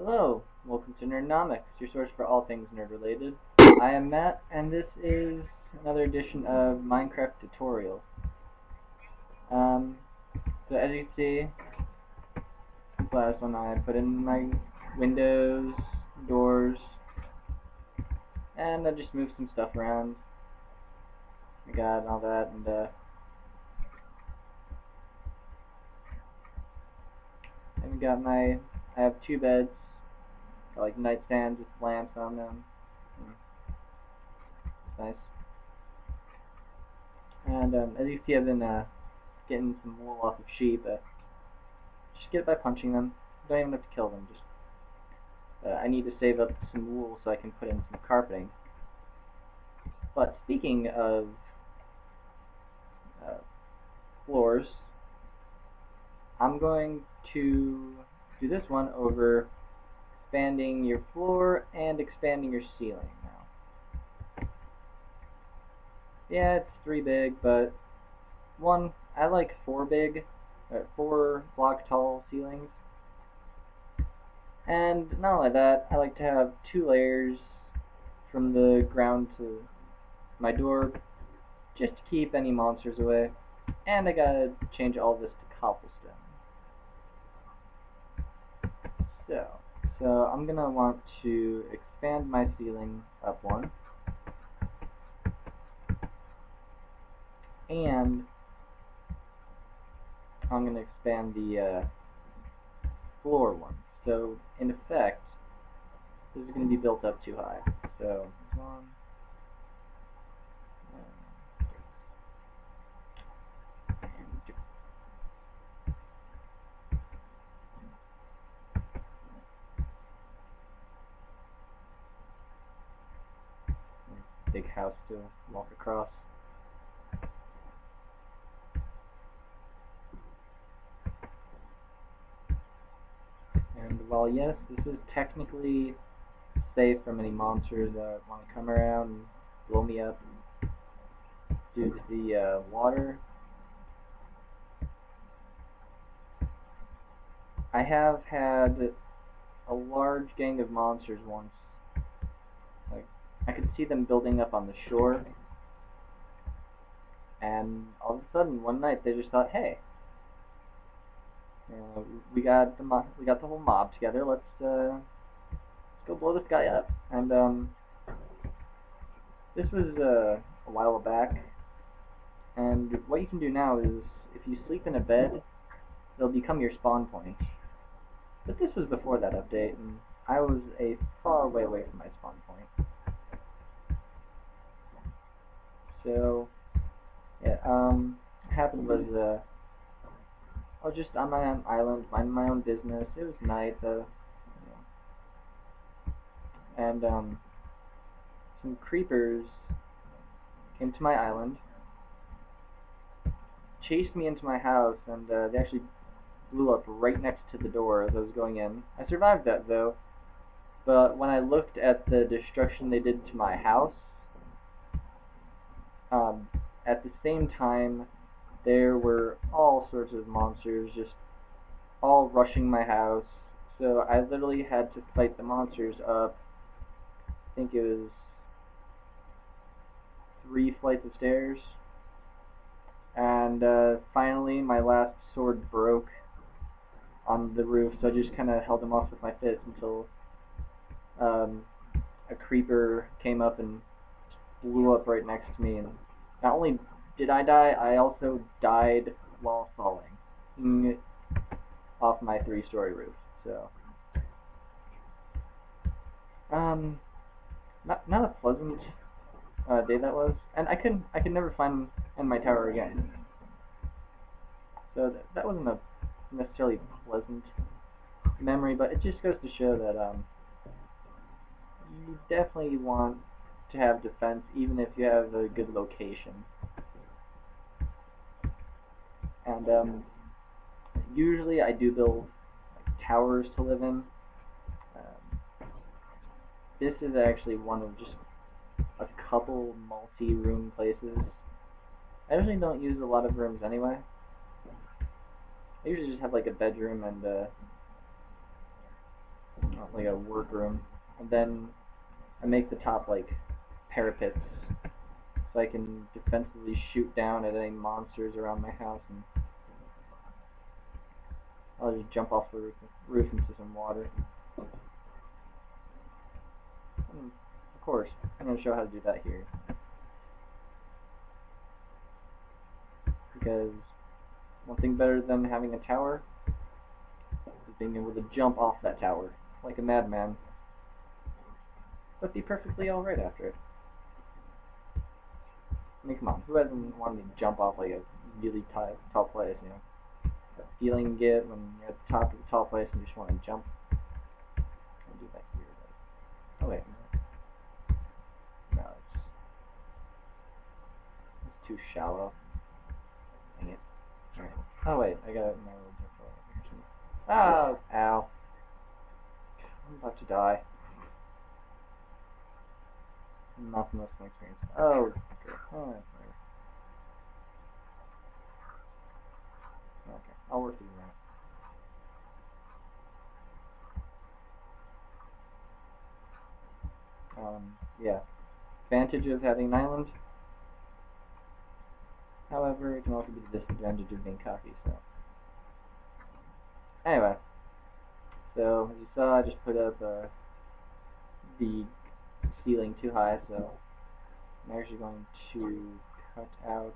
Hello, welcome to Nerdenomics, your source for all things nerd-related. I am Matt, and this is another edition of Minecraft tutorial. So as you can see, the last one I put in my windows, doors, and I just moved some stuff around. I got all that, and we got I have two beds, got like nightstands with lamps on them. Nice. And as you see, I've been getting some wool off of sheep. Just get it by punching them. Don't even have to kill them. Just I need to save up some wool so I can put in some carpeting. But speaking of floors, I'm going to do this one over expanding your floor and expanding your ceiling now. Yeah, it's 3 big, but I like 4 big, 4 block tall ceilings. And not only that, I like to have 2 layers from the ground to my door, just to keep any monsters away. And I gotta change all this to cobblestone. So I'm gonna want to expand my ceiling up 1. And I'm going to expand the floor 1. So, in effect, this is going to be built up too high. So, 1, and 2. Big house to walk across. And while yes, this is technically safe from any monsters that want to come around and blow me up due to the water, I have had a large gang of monsters once. Like, I could see them building up on the shore, and all of a sudden one night they just thought, hey, we got the whole mob together. Let's go blow this guy up. And this was a while back. And what you can do now is, if you sleep in a bed, it'll become your spawn point. But this was before that update, and I was a far way away from my spawn point. So yeah, what happened was I was just on my own island, minding my own business. It was night, and some creepers came to my island, chased me into my house, and they actually blew up right next to the door as I was going in. I survived that though, but when I looked at the destruction they did to my house, at the same time there were all sorts of monsters just all rushing my house. So I literally had to fight the monsters up, I think it was 3 flights of stairs, and finally my last sword broke on the roof, so I just kind of held them off with my fist until a creeper came up and blew up right next to me. And not only did I die, I also died while falling off my 3-story roof. So not a pleasant day that was, and I could never find in my tower again. So that wasn't a necessarily pleasant memory, but it just goes to show that you definitely want to have defense even if you have a good location. And usually I do build towers to live in. This is actually one of just a couple multi-room places. I usually don't use a lot of rooms anyway. I usually just have like a bedroom and like a workroom, and then I make the top like parapets so I can defensively shoot down at any monsters around my house, and I'll just jump off the roof into some water. And of course, I'm going to show how to do that here, because one thing better than having a tower is being able to jump off that tower like a madman, but be perfectly alright after it. I mean, come on, who hasn't wanted to jump off like a really tall place, you know? That feeling you get when you're at the top of the tall place and you just want to jump. I'll do that here, but... oh wait, no, it's too shallow. Dang it. Alright. Oh wait, I got my little different. Oh, ow. I'm about to die. Nothing less than experience. Oh, okay. Oh, okay, I'll work through that. Yeah. Advantage of having an island. However, it can also be the disadvantage of being cocky, so. Anyway. So, as you saw, I just put up the ceiling too high, so I'm actually going to cut out...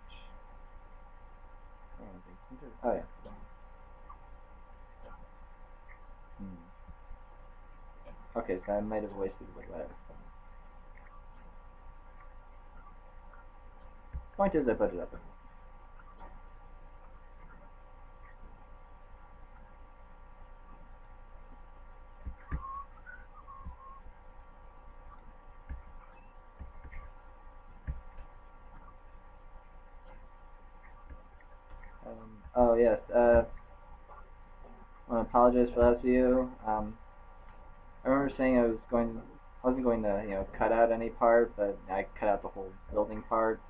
oh yeah. Okay, so I might have wasted a little bit. Point is, I put it up. Oh yes, I want to apologize for that to you. I remember saying I wasn't going to, you know, cut out any part, but I cut out the whole building part.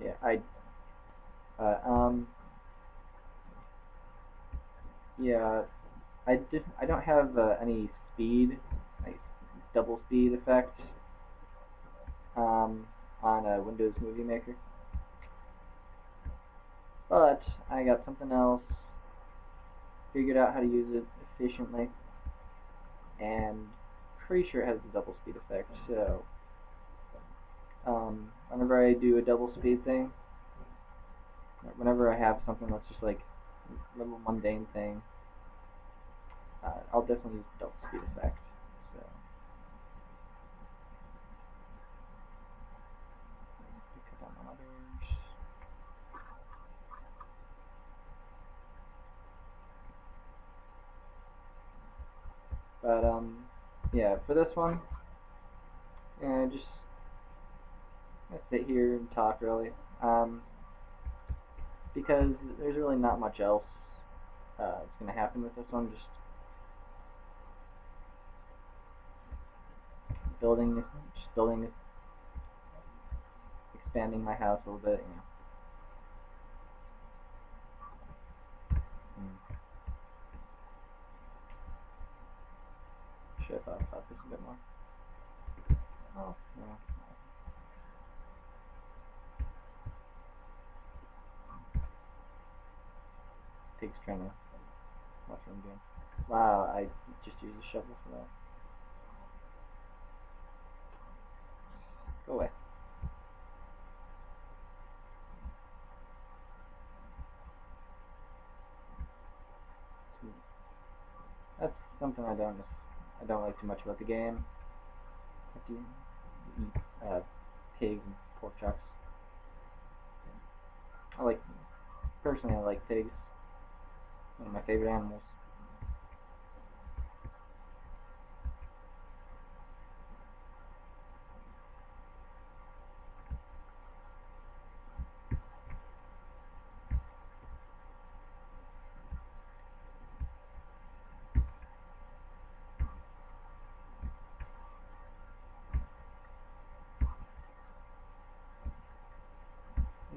Yeah, yeah, I don't have any speed, like double speed effect, on Windows Movie Maker. But I got something else, figured out how to use it efficiently, and pretty sure it has the double speed effect, so whenever I do a double speed thing, whenever I have something that's just like a little mundane thing, I'll definitely use the double speed effect. So cut down on others. But yeah, for this one, yeah, just sit here and talk really, because there's really not much else that's gonna happen with this one. Just building, expanding my house a little bit, you know. Should have thought about this a bit more. Oh, no. Pig's trying to watch what I'm doing. Wow, I just used a shovel for that. Go away. That's something I don't like too much about the game. If you eat pigs and pork chops. Personally, I like pigs. One of my favorite animals.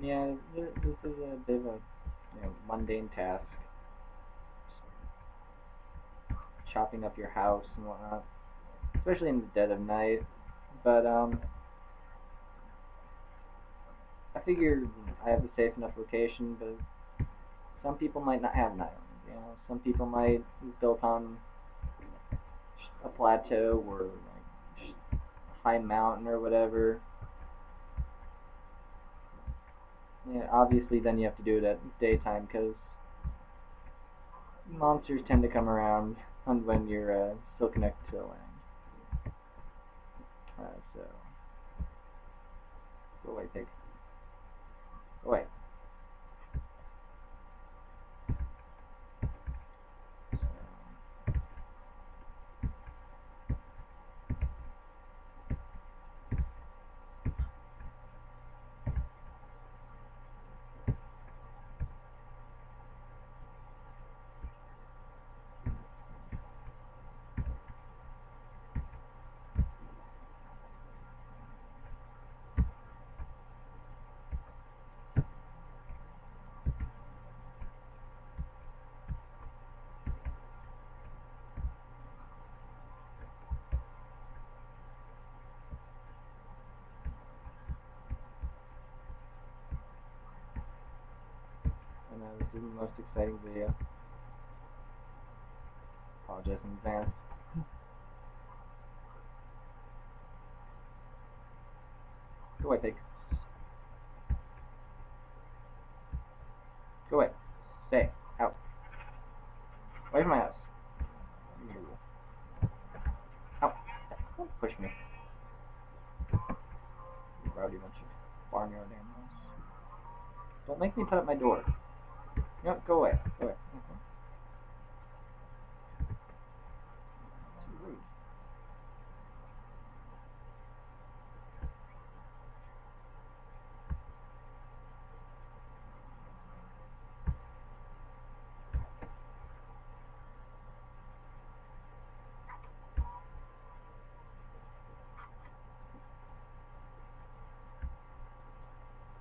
Yeah, this is a bit of a mundane task. chopping up your house and whatnot, especially in the dead of night. But I figured I have a safe enough location, but some people might not have an island. You know, some people might be built on a plateau or like just a high mountain or whatever. Yeah, obviously then you have to do it at daytime because monsters tend to come around when you're still connected to the land. So, go away, pig. Go away. I know this isn't the most exciting video. Apologize in advance. Go away, pig. Go away. Stay. Out. Away from my house. Out. Don't push me. You rowdy bunch of barnyard animals. Don't make me put up my door. No, go away. Go away. Too rude.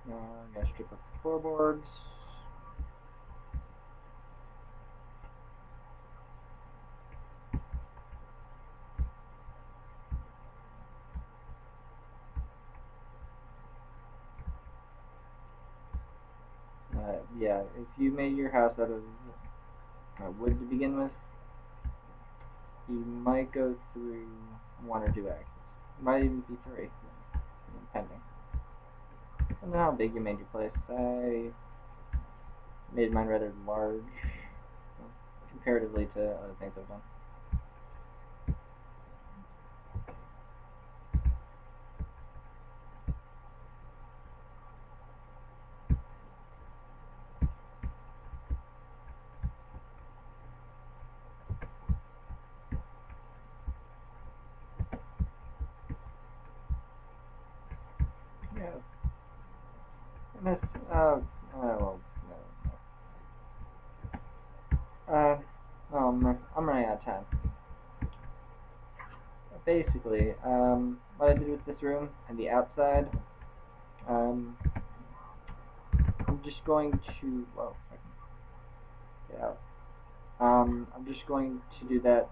I'm gonna strip up the floorboards. Yeah, if you made your house out of wood to begin with, you might go through 1 or 2 axes. Might even be 3, depending. I don't know how big you made your place. I made mine rather large, comparatively to other things I've done. Yeah. Well, no. I'm running out of time. Basically, what I did with this room and the outside, I'm just going to, whoa, I can get out. I'm just going to do that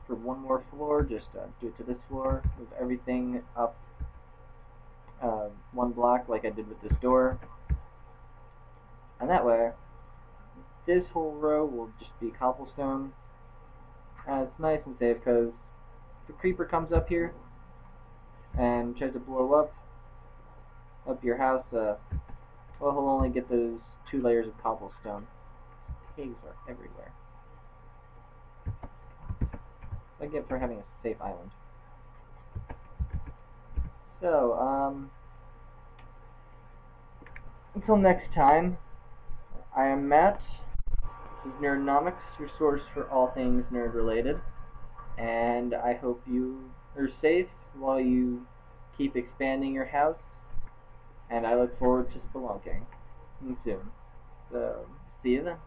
for 1 more floor, just do it to this floor, move everything up 1 block like I did with this door, and that way this whole row will just be cobblestone. It's nice and safe because if a creeper comes up here and tries to blow up your house, well, he'll only get those 2 layers of cobblestone. Pigs are everywhere. I get for having a safe island. So, until next time, I am Matt. This is Nerdenomics, your source for all things nerd related. And I hope you are safe while you keep expanding your house. And I look forward to spelunking soon. So, see you then.